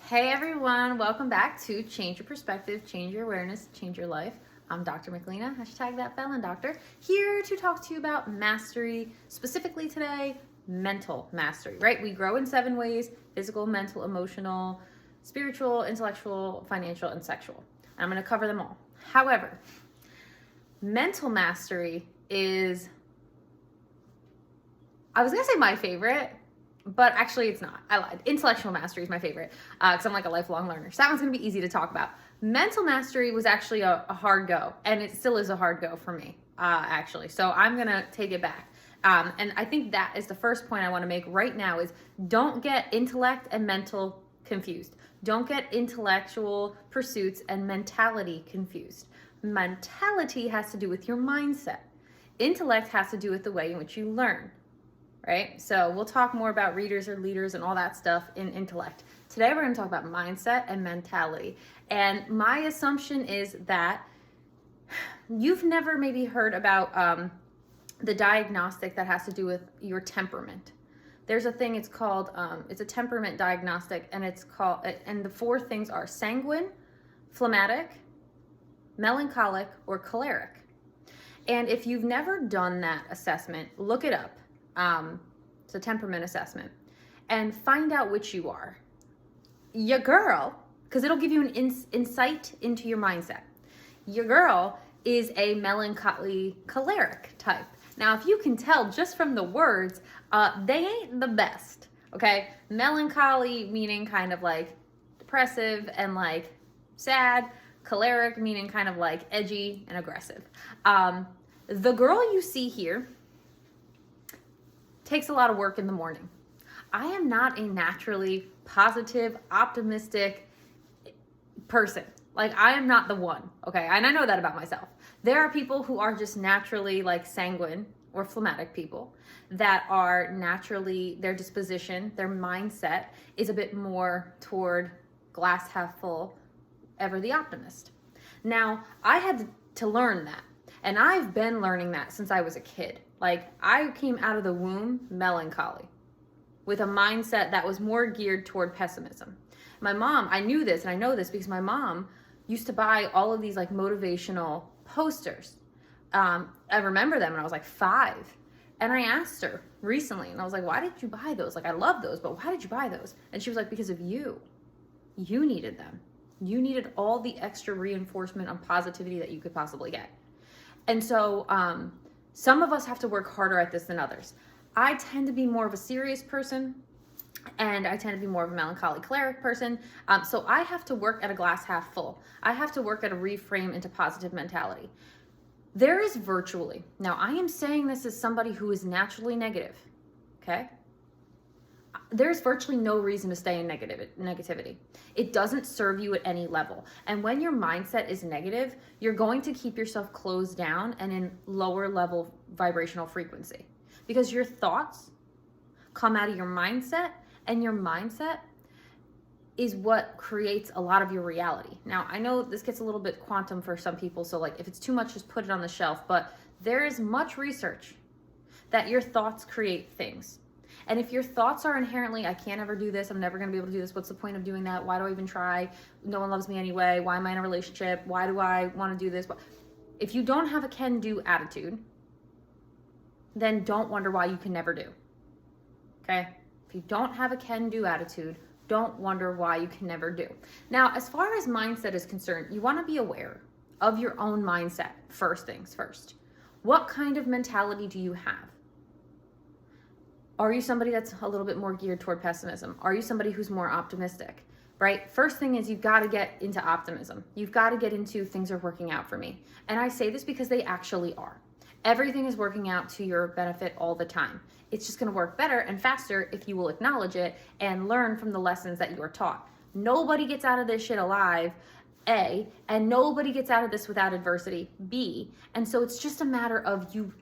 Hey everyone, welcome back to Change Your Perspective, Change Your Awareness, Change Your Life. I'm Dr. Michelina, hashtag that felon doctor, here to talk to you about mastery, specifically today, mental mastery, right? We grow in 7 ways: physical, mental, emotional, spiritual, intellectual, financial, and sexual. I'm going to cover them all. However, mental mastery is, I was going to say my favorite, but actually it's not. I lied. Intellectual mastery is my favorite because I'm like a lifelong learner. So that one's going to be easy to talk about. Mental mastery was actually a hard go, and it still is a hard go for me, actually. So I'm going to take it back. And I think that is the first point I want to make right now is don't get intellect and mental confused. Don't get intellectual pursuits and mentality confused. Mentality has to do with your mindset. Intellect has to do with the way in which you learn. Right? So we'll talk more about readers or leaders and all that stuff in intellect. Today we're going to talk about mindset and mentality. And my assumption is that you've never maybe heard about the diagnostic that has to do with your temperament. There's a thing, it's called, it's a temperament diagnostic, and it's called, and the 4 things are sanguine, phlegmatic, melancholic, or choleric. And if you've never done that assessment, look it up. It's a temperament assessment, and find out which you are. Your girl, because it'll give you an insight into your mindset. Your girl is a melancholy choleric type. Now, if you can tell just from the words, they ain't the best, okay? Melancholy meaning kind of like depressive and like sad. Choleric meaning kind of like edgy and aggressive. The girl you see here takes a lot of work in the morning. I am not a naturally positive, optimistic person. Like, I am not the one, okay? And I know that about myself. There are people who are just naturally like sanguine or phlegmatic people that are naturally, their disposition, their mindset is a bit more toward glass half full, ever the optimist. Now, I had to learn that. And I've been learning that since I was a kid. Like, I came out of the womb melancholy with a mindset that was more geared toward pessimism. My mom, I knew this and I know this because my mom used to buy all of these like motivational posters. I remember them when I was like 5. And I asked her recently, and I was like, why did you buy those? Like, I love those, but why did you buy those? And she was like, because of you. You needed them. You needed all the extra reinforcement on positivity that you could possibly get. And so some of us have to work harder at this than others. I tend to be more of a serious person, and I tend to be more of a melancholy choleric person. So I have to work at a glass half full. I have to work at a reframe into positive mentality. There is virtually, now I am saying this as somebody who is naturally negative, okay? There's virtually no reason to stay in negativity. It doesn't serve you at any level. And when your mindset is negative, you're going to keep yourself closed down and in lower level vibrational frequency, because your thoughts come out of your mindset, and your mindset is what creates a lot of your reality. Now, I know this gets a little bit quantum for some people, so like if it's too much, just put it on the shelf, but there is much research that your thoughts create things. And if your thoughts are inherently, I can't ever do this, I'm never going to be able to do this, what's the point of doing that? Why do I even try? No one loves me anyway. Why am I in a relationship? Why do I want to do this? If you don't have a can-do attitude, then don't wonder why you can never do. Okay? If you don't have a can-do attitude, don't wonder why you can never do. Now, as far as mindset is concerned, you want to be aware of your own mindset, first things first. What kind of mentality do you have? Are you somebody that's a little bit more geared toward pessimism? Are you somebody who's more optimistic, right? First thing is you've got to get into optimism. You've got to get into things are working out for me. And I say this because they actually are. Everything is working out to your benefit all the time. It's just going to work better and faster if you will acknowledge it and learn from the lessons that you are taught. Nobody gets out of this shit alive, A, and nobody gets out of this without adversity, B. And so it's just a matter of you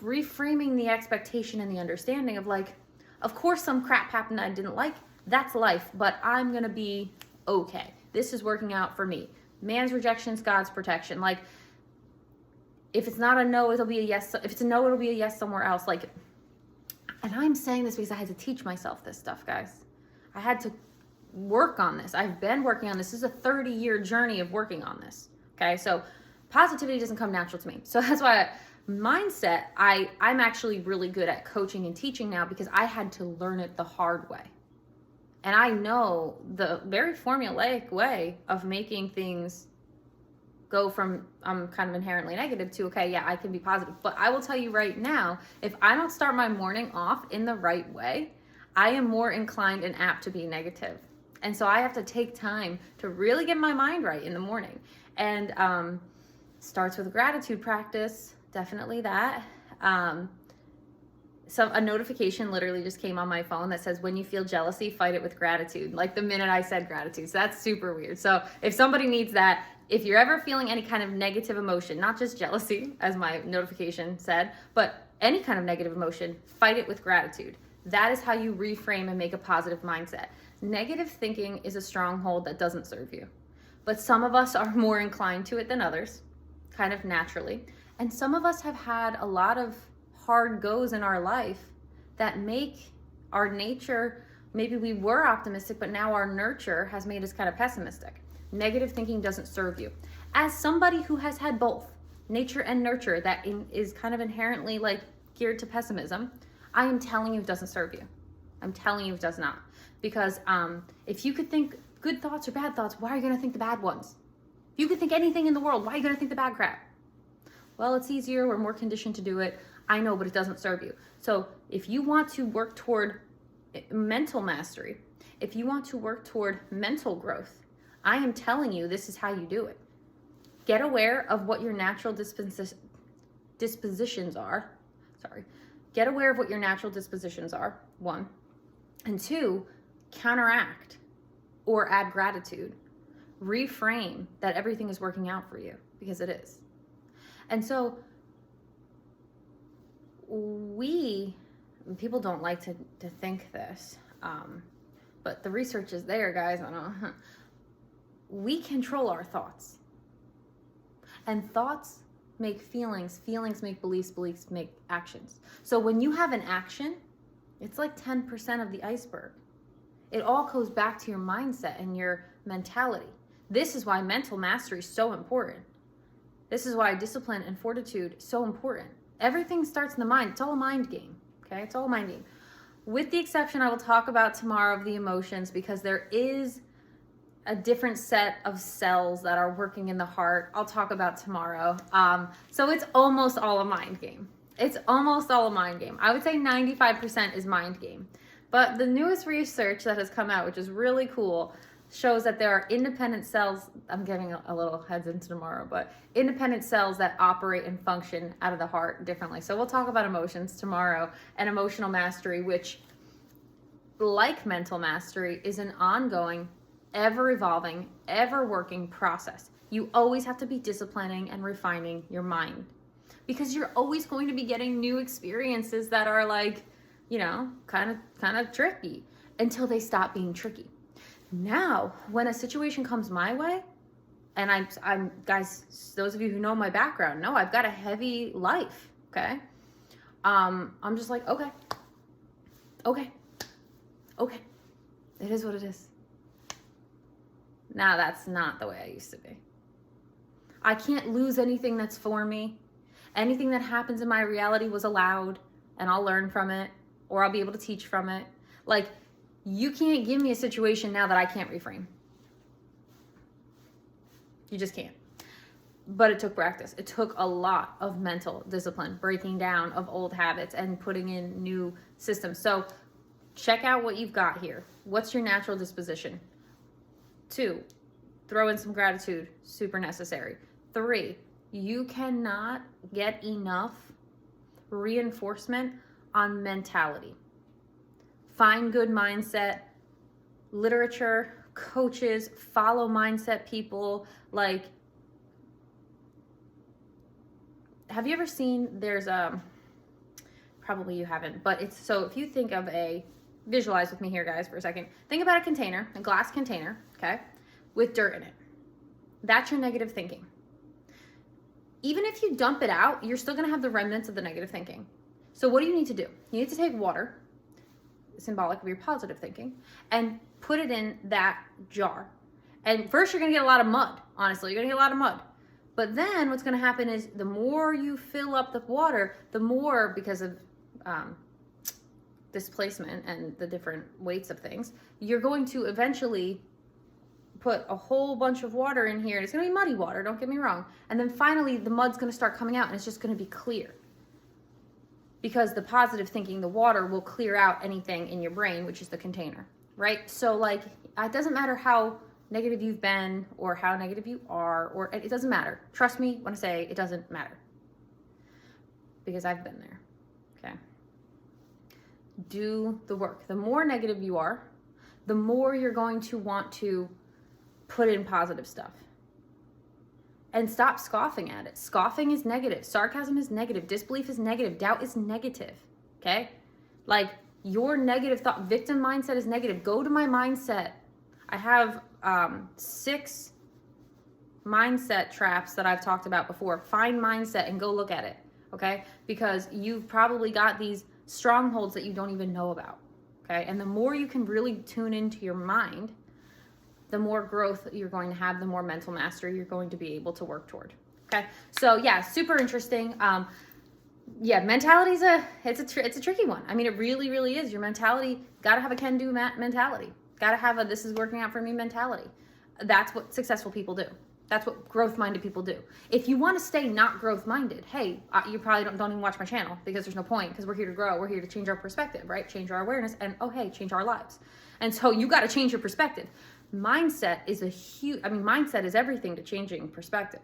reframing the expectation and the understanding of like, of course some crap happened I didn't like. That's life, but I'm going to be okay. This is working out for me. Man's rejection's God's protection. Like, if it's not a no, it'll be a yes. If it's a no, it'll be a yes somewhere else. Like, and I'm saying this because I had to teach myself this stuff, guys. I had to work on this. I've been working on this. This is a 30-year journey of working on this. Okay, so positivity doesn't come natural to me. So that's why mindset, I'm actually really good at coaching and teaching now because I had to learn it the hard way. And I know the very formulaic way of making things go from I'm kind of inherently negative to, okay, yeah, I can be positive. But I will tell you right now, if I don't start my morning off in the right way, I am more inclined and apt to be negative. And so I have to take time to really get my mind right in the morning. And starts with a gratitude practice, definitely that. So a notification literally just came on my phone that says, when you feel jealousy, fight it with gratitude. Like the minute I said gratitude. So that's super weird. So if somebody needs that, if you're ever feeling any kind of negative emotion, not just jealousy, as my notification said, but any kind of negative emotion, fight it with gratitude. That is how you reframe and make a positive mindset. Negative thinking is a stronghold that doesn't serve you. But some of us are more inclined to it than others, kind of naturally. And some of us have had a lot of hard goes in our life that make our nature, maybe we were optimistic, but now our nurture has made us kind of pessimistic. Negative thinking doesn't serve you. As somebody who has had both nature and nurture that is kind of inherently like geared to pessimism, I am telling you it doesn't serve you. I'm telling you it does not. Because if you could think good thoughts or bad thoughts, why are you going to think the bad ones? If you could think anything in the world, why are you going to think the bad crap? Well, it's easier. We're more conditioned to do it. I know, but it doesn't serve you. So if you want to work toward mental mastery, if you want to work toward mental growth, I am telling you this is how you do it. Get aware of what your natural dispositions are. Get aware of what your natural dispositions are, 1. And 2, counteract or add gratitude. Reframe that everything is working out for you, because it is. And so people don't like to think this, but the research is there, guys. I don't know. We control our thoughts. And thoughts make feelings. Feelings make beliefs. Beliefs make actions. So when you have an action, it's like 10% of the iceberg. It all goes back to your mindset and your mentality. This is why mental mastery is so important. This is why discipline and fortitude is so important. Everything starts in the mind. It's all a mind game. Okay? It's all a mind game. With the exception, I will talk about tomorrow of the emotions, because there is a different set of cells that are working in the heart. I'll talk about tomorrow. So it's almost all a mind game. It's almost all a mind game. I would say 95% is mind game. But the newest research that has come out, which is really cool, shows that there are independent cells. I'm giving a little heads into tomorrow, but independent cells that operate and function out of the heart differently. So we'll talk about emotions tomorrow and emotional mastery, which, like mental mastery, is an ongoing, ever evolving, ever working process. You always have to be disciplining and refining your mind, because you're always going to be getting new experiences that are like, kind of tricky until they stop being tricky. Now, when a situation comes my way, and I'm guys, those of you who know my background know I've got a heavy life, okay? I'm just like, okay. It is what it is. Now, that's not the way I used to be. I can't lose anything that's for me. Anything that happens in my reality was allowed, and I'll learn from it, or I'll be able to teach from it. Like, you can't give me a situation now that I can't reframe. You just can't. But it took practice. It took a lot of mental discipline, breaking down of old habits and putting in new systems. So check out what you've got here. What's your natural disposition? 2, throw in some gratitude, super necessary. 3, you cannot get enough reinforcement on mentality. Find good mindset, literature, coaches, follow mindset people. Like, have you ever seen, probably you haven't, but it's, so if you think of visualize with me here, guys, for a second. Think about a container, a glass container, okay, with dirt in it. That's your negative thinking. Even if you dump it out, you're still going to have the remnants of the negative thinking. So what do you need to do? You need to take water, symbolic of your positive thinking, and put it in that jar. And first you're gonna get a lot of mud, honestly, you're gonna get a lot of mud. But then what's gonna happen is the more you fill up the water, the more, because of displacement and the different weights of things, you're going to eventually put a whole bunch of water in here. And it's gonna be muddy water, don't get me wrong. And then finally the mud's gonna start coming out and it's just gonna be clear. Because the positive thinking, the water will clear out anything in your brain, which is the container, right? So like, it doesn't matter how negative you've been or how negative you are, or it doesn't matter. Trust me when I say it doesn't matter. Because I've been there, okay? Do the work. The more negative you are, the more you're going to want to put in positive stuff. And stop scoffing at it. Scoffing is negative. Sarcasm is negative. Disbelief is negative. Doubt is negative, okay? Like, your negative thought, victim mindset is negative. Go to my mindset. I have 6 mindset traps that I've talked about before. Find mindset and go look at it, okay? Because you've probably got these strongholds that you don't even know about, okay? And the more you can really tune into your mind, the more growth you're going to have, the more mental mastery you're going to be able to work toward, okay? So yeah, super interesting. Yeah, mentality's it's a tricky one. I mean, it really, really is. Your mentality, gotta have a can-do mentality. Gotta have a this is working out for me mentality. That's what successful people do. That's what growth-minded people do. If you want to stay not growth-minded, hey, you probably don't even watch my channel, because there's no point, because we're here to grow. We're here to change our perspective, right? Change our awareness, and oh, hey, change our lives. And so you got to change your perspective. Mindset is mindset is everything to changing perspective.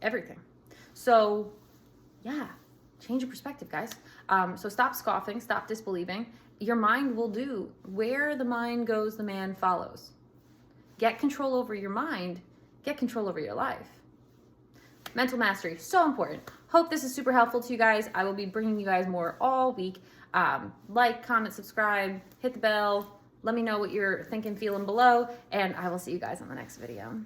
Everything. So yeah, change your perspective, guys. So stop scoffing, stop disbelieving. Your mind will do. Where the mind goes, the man follows. Get control over your mind. Get control over your life. Mental mastery, so important. Hope this is super helpful to you guys. I will be bringing you guys more all week. Like, comment, subscribe, hit the bell. Let me know what you're thinking, feeling below, and I will see you guys on the next video.